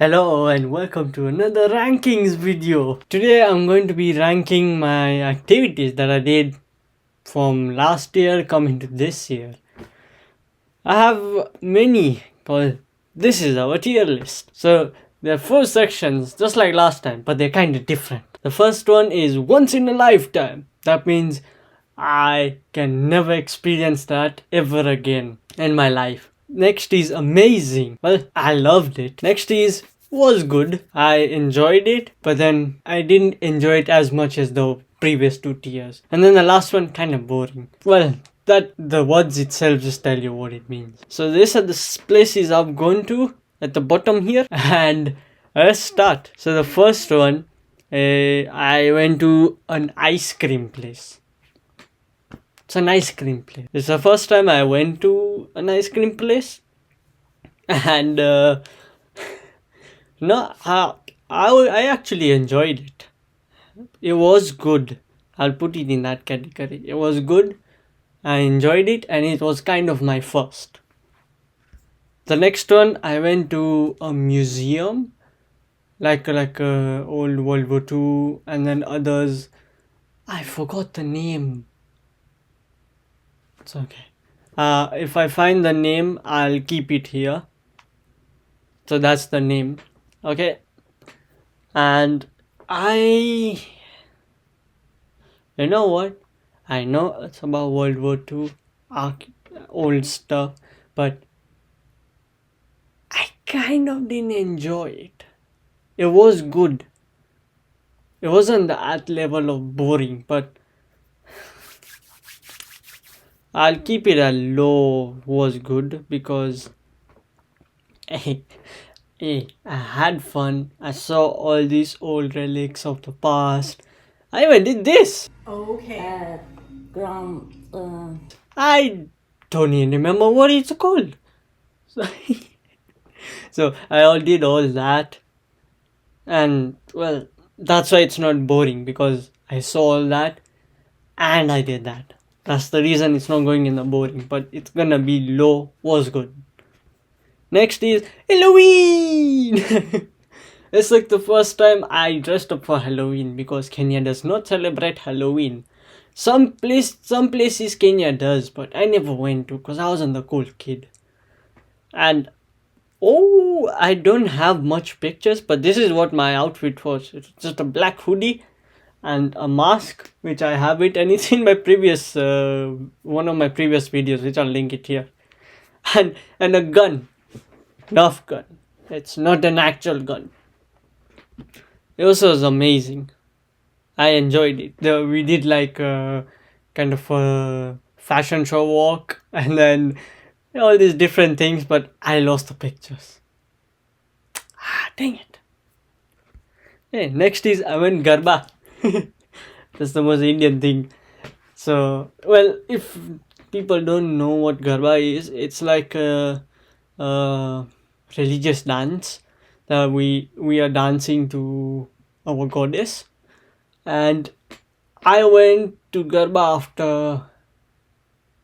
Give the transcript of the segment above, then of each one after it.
Hello and welcome to another rankings video. Today I'm going to be ranking my activities that I did from last year coming to this year. I have many, but this is our tier list. So there are 4 sections just like last time, but they're kind of different. The first one is once in a lifetime. That means I can never experience that ever again in my life. Next is amazing. Well, I loved it. Next is was good. I enjoyed it, but then I didn't enjoy it as much as the previous 2 tiers. And then the last one kind of boring. Well, that the words itself just tell you what it means. So these are the places I've gone to at the bottom here, and let's start. So the first one, I went to an ice cream place. It's an ice cream place. It's the first time I went to an ice cream place, and no, I actually enjoyed it. It was good. I'll put it in that category. It was good. I enjoyed it, and it was kind of my first. The next one, I went to a museum, like old World War II, and then others. I forgot the name. It's okay. If I find the name, I'll keep it here. So that's the name. Okay. And you know what? I know it's about World War II, old stuff, but I kind of didn't enjoy it. It was good. It wasn't that level of boring, but I'll keep it at low was good because I had fun. I saw all these old relics of the past. I even did this. Okay. I don't even remember what it's called. So I did all that, and well, that's why it's not boring because I saw all that and I did that. That's the reason it's not going in the boring, but it's gonna be low was good. Next is Halloween. It's like the first time I dressed up for Halloween because Kenya does not celebrate Halloween. Some places Kenya does, but I never went to because I wasn't the cool kid. And I don't have much pictures, but this is what my outfit was. It's just a black hoodie and a mask, which I have it, and it's in my previous one of my previous videos, which I'll link it here. And a gun, Nerf gun. It's not an actual gun. It also was amazing. I enjoyed it. We did like a kind of a fashion show walk, and then all these different things, but I lost the pictures. Dang it. Hey, next is I went Garba. That's the most Indian thing. So, well, if people don't know what Garba is, it's like a religious dance that we are dancing to our goddess. And I went to Garba after.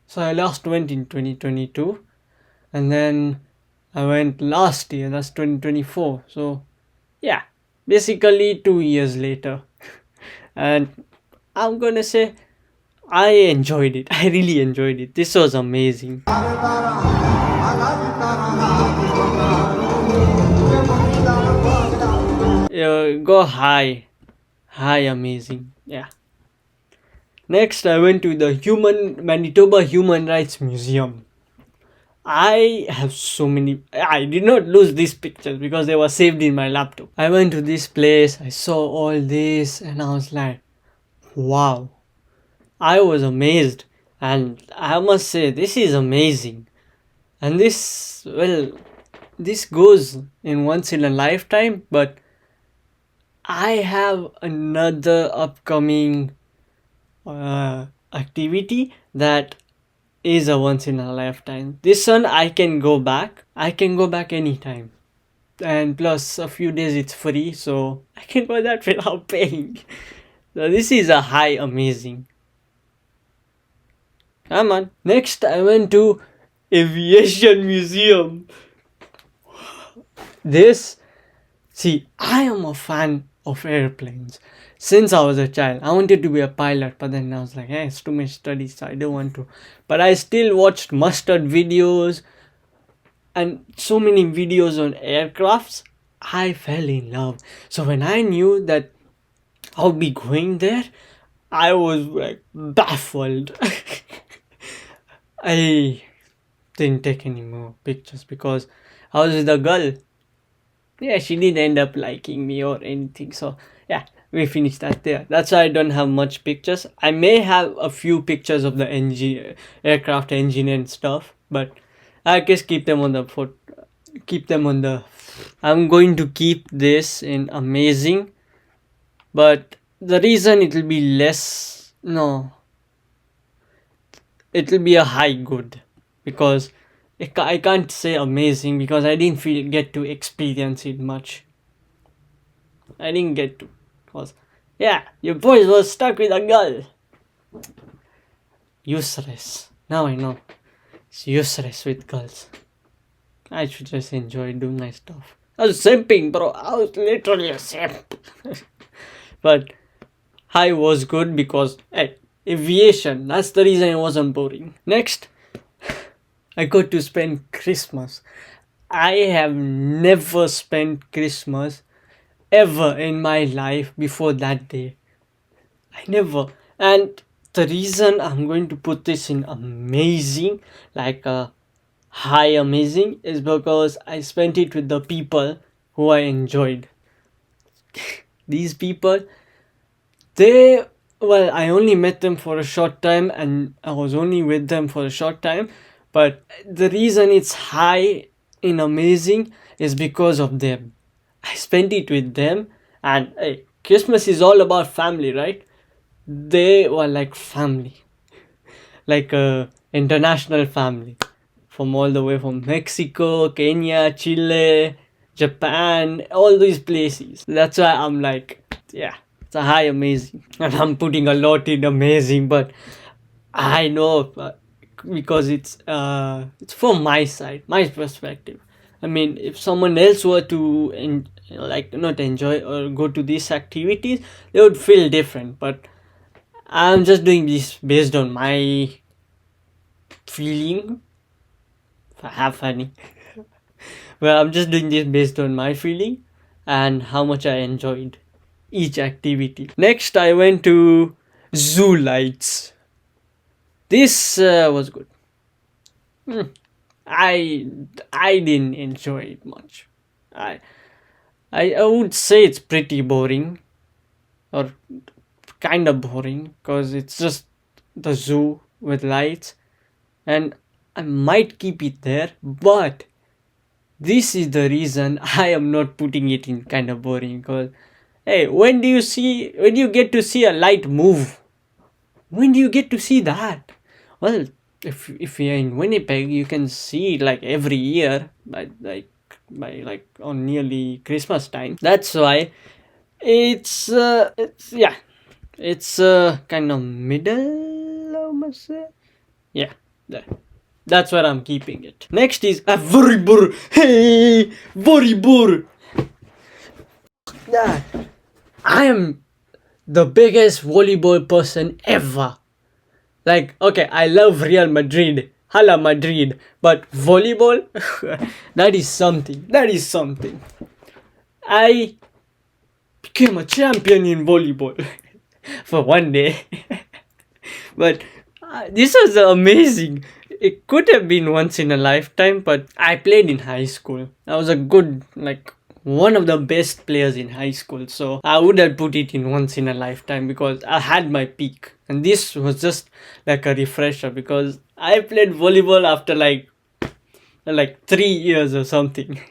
So I last went in 2022, and then I went last year, that's 2024. So yeah, basically 2 years later. And I'm gonna say I enjoyed it. I really enjoyed it. This was amazing. Go high. High amazing. Yeah. Next, I went to the Manitoba Human Rights Museum. I have so many. I did not lose these pictures because they were saved in my laptop. I went to this place, I saw all this, and I was like, wow. I was amazed, and I must say, this is amazing. And this goes in once in a lifetime, but I have another upcoming activity that is a once in a lifetime. This one I can go back. I can go back anytime. And plus a few days it's free, so I can go that without paying. So this is a high amazing. Come on. Next I went to Aviation Museum. This See, I am a fan of airplanes. Since I was a child, I wanted to be a pilot, but then I was like, hey, it's too much studies, so I don't want to. But I still watched mustard videos and so many videos on aircrafts. I fell in love. So when I knew that I'll be going there, I was like baffled. I didn't take any more pictures because I was with a girl. Yeah, she didn't end up liking me or anything. So yeah, we finished that there. That's why I don't have much pictures. I may have a few pictures of the engine, aircraft engine and stuff, but I just keep them on the keep them on the. I'm going to keep this in amazing, but the reason it will be less, no, it will be a high good, because I can't say amazing because I didn't get to experience it much. I didn't get to, cause yeah, your boys was stuck with a girl. Useless. Now I know. It's useless with girls. I should just enjoy doing my stuff. I was simping, bro. I was literally a simp. But high was good because, hey, aviation. That's the reason it wasn't boring. Next, I got to spend Christmas. I have never spent Christmas ever in my life before that day. I never. And the reason I'm going to put this in amazing, like high amazing, is because I spent it with the people who I enjoyed. These people, they, well, I only met them for a short time and I was only with them for a short time. But the reason it's high in amazing is because of them. I spent it with them, and hey, Christmas is all about family, right? They were like family, like a international family, from all the way from Mexico, Kenya, Chile, Japan, all these places. That's why I'm like, yeah, it's a high amazing, and I'm putting a lot in amazing, but I know because it's from my side, my perspective. I mean, if someone else were to like not enjoy or go to these activities, they would feel different. But I'm just doing this based on my feeling. Have funny. Well, I'm just doing this based on my feeling and how much I enjoyed each activity. Next, I went to Zoo Lights. This was good. I didn't enjoy it much. I would say it's pretty boring, or kind of boring, because it's just the zoo with lights, and I might keep it there, but this is the reason I am not putting it in kind of boring. Because hey, when do you get to see a light move? When do you get to see that? Well, if you're in Winnipeg, you can see it like every year, by like on nearly Christmas time. That's why it's yeah, it's kind of middle, I must say. Yeah, there. That's where I'm keeping it. Next is a volleyball. Hey, volleyball. Yeah, I am the biggest volleyball person ever. Like, okay, I love Real Madrid, Hala Madrid, but volleyball, that is something. That is something. I became a champion in volleyball for one day. But this was amazing. It could have been once in a lifetime, but I played in high school. I was a good, like, one of the best players in high school. So I would have put it in once in a lifetime because I had my peak. And this was just like a refresher because I played volleyball after like 3 years or something.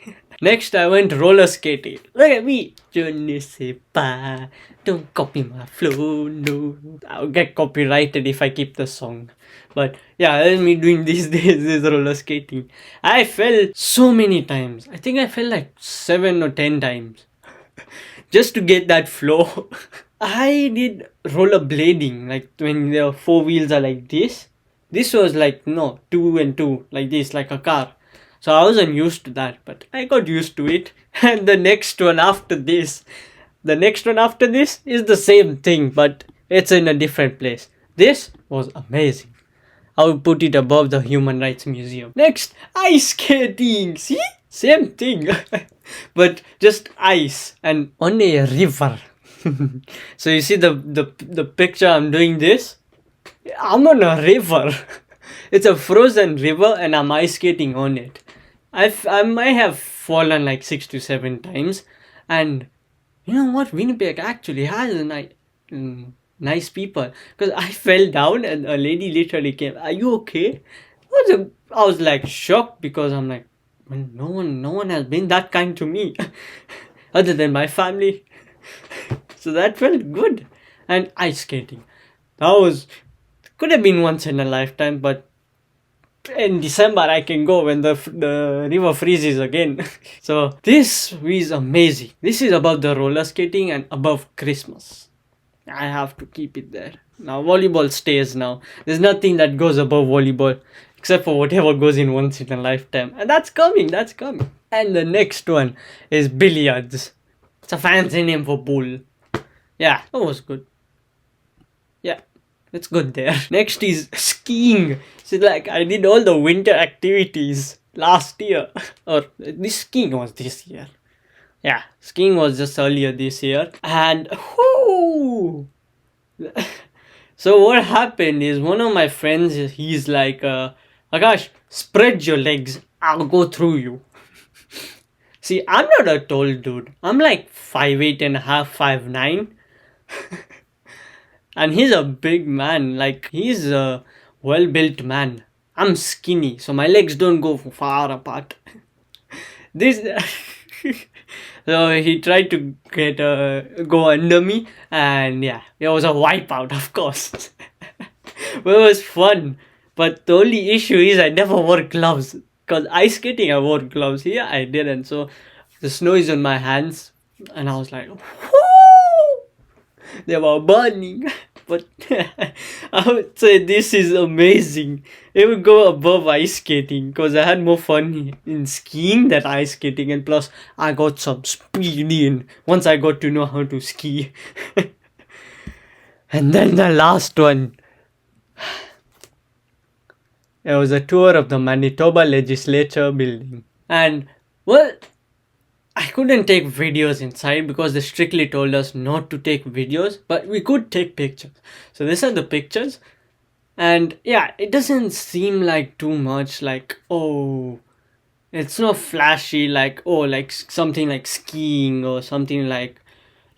Next, I went roller skating. Look at me. Je ne sais pas. Don't copy my flow. No, I'll get copyrighted if I keep the song. But yeah, that's me doing these days, this roller skating. I fell so many times. I think I fell like 7 or 10 times just to get that flow. I did rollerblading, like when the 4 wheels are like this. This was like, no, 2 and 2, like this, like a car. So I wasn't used to that, but I got used to it. And the next one after this is the same thing, but it's in a different place. This was amazing. I would put it above the Human Rights Museum. Next, ice skating. See? Same thing. But just ice and on a river. So you see the picture I'm doing this? I'm on a river. It's a frozen river and I'm ice skating on it. I might have fallen like 6 to 7 times. And you know what? Winnipeg actually has a nice people. Because I fell down and a lady literally came, "Are you okay?" I was like shocked because I'm like, well, no one has been that kind to me other than my family. So that felt good. And ice skating. That was could have been once in a lifetime, but in December I can go when the river freezes again. So this is amazing. This is about the roller skating and above Christmas. I have to keep it there. Now volleyball stays now. There's nothing that goes above volleyball except for whatever goes in once in a lifetime. And that's coming. And the next one is billiards. It's a fancy name for pool. Yeah, that was good. Yeah, it's good there. Next is skiing. So like I did all the winter activities last year. Or this skiing was this year. Yeah, skiing was just earlier this year. And whoo! So what happened is one of my friends, he's like, Akash, spread your legs. I'll go through you. See, I'm not a tall dude. I'm like 5'8" and a half, 5'9". And he's a big man. Like, he's a well-built man. I'm skinny, so my legs don't go far apart. This... So he tried to get go under me, and yeah, it was a wipeout, of course. But it was fun. But the only issue is I never wore gloves. Because ice skating I wore gloves. Here I didn't. So the snow is on my hands, and I was like, whoo! They were burning. But I would say this is amazing. It would go above ice skating because I had more fun in skiing than ice skating, and plus I got some speed in once I got to know how to ski. And then the last one. It was a tour of the Manitoba Legislature building. And well, I couldn't take videos inside because they strictly told us not to take videos, but we could take pictures. So these are the pictures. And yeah, it doesn't seem like too much like, oh, it's not flashy like, oh, like something like skiing or something like,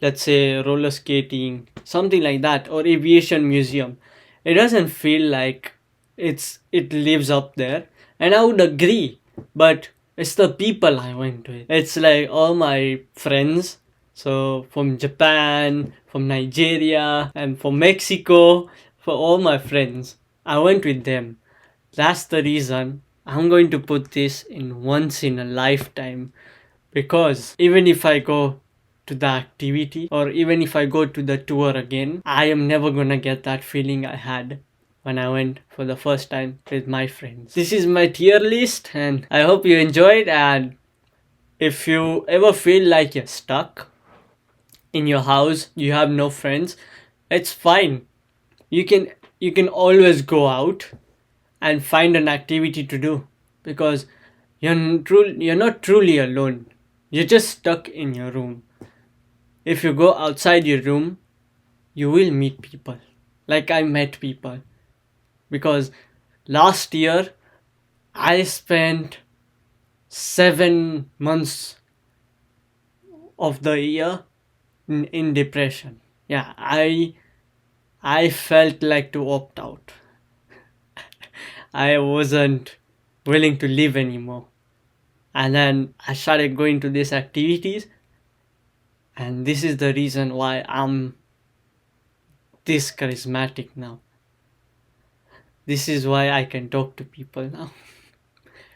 let's say, roller skating, something like that, or Aviation Museum. It doesn't feel like it lives up there. And I would agree, but it's the people I went with. It's like all my friends. So from Japan, from Nigeria, and from Mexico, for all my friends. I went with them. That's the reason I'm going to put this in once in a lifetime. Because even if I go to the activity or even if I go to the tour again, I am never gonna get that feeling I had when I went for the first time with my friends. This is my tier list and I hope you enjoyed. And if you ever feel like you're stuck in your house, you have no friends, it's fine. You can always go out and find an activity to do because you're not truly alone. You're just stuck in your room. If you go outside your room, you will meet people. Like I met people. Because last year, I spent 7 months of the year in depression. Yeah, I felt like to opt out. I wasn't willing to live anymore. And then I started going to these activities. And this is the reason why I'm this charismatic now. This is why I can talk to people now.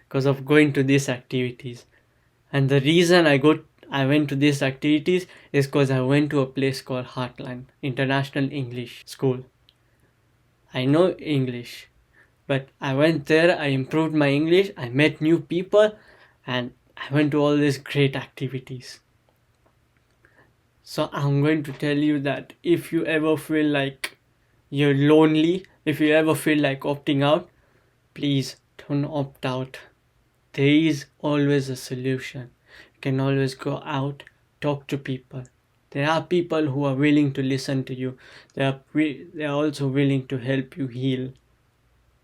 Because of going to these activities. And the reason I went to these activities is because I went to a place called Heartland International English School. I know English. But I went there, I improved my English, I met new people, and I went to all these great activities. So I'm going to tell you that if you ever feel like you're lonely, if you ever feel like opting out, please don't opt out. There is always a solution. You can always go out, talk to people. There are people who are willing to listen to you. They are also willing to help you heal.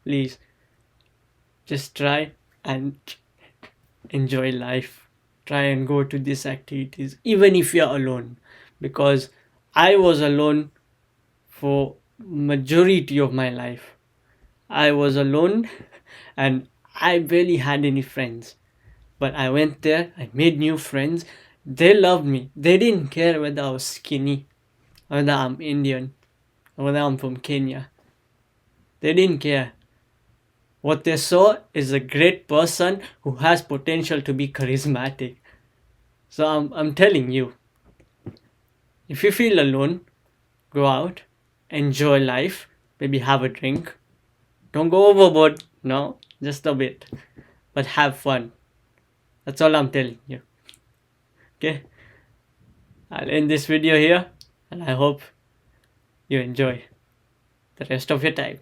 Please, just try and enjoy life. Try and go to these activities, even if you're alone. Because I was alone for majority of my life. I was alone and I barely had any friends. But I went there, I made new friends. They loved me. They didn't care whether I was skinny, whether I'm Indian, or whether I'm from Kenya. They didn't care. What they saw is a great person who has potential to be charismatic. So I'm telling you, if you feel alone, go out, enjoy life, maybe have a drink. Don't go overboard, no, just a bit. But have fun. That's all I'm telling you. Okay? I'll end this video here and I hope you enjoy the rest of your time.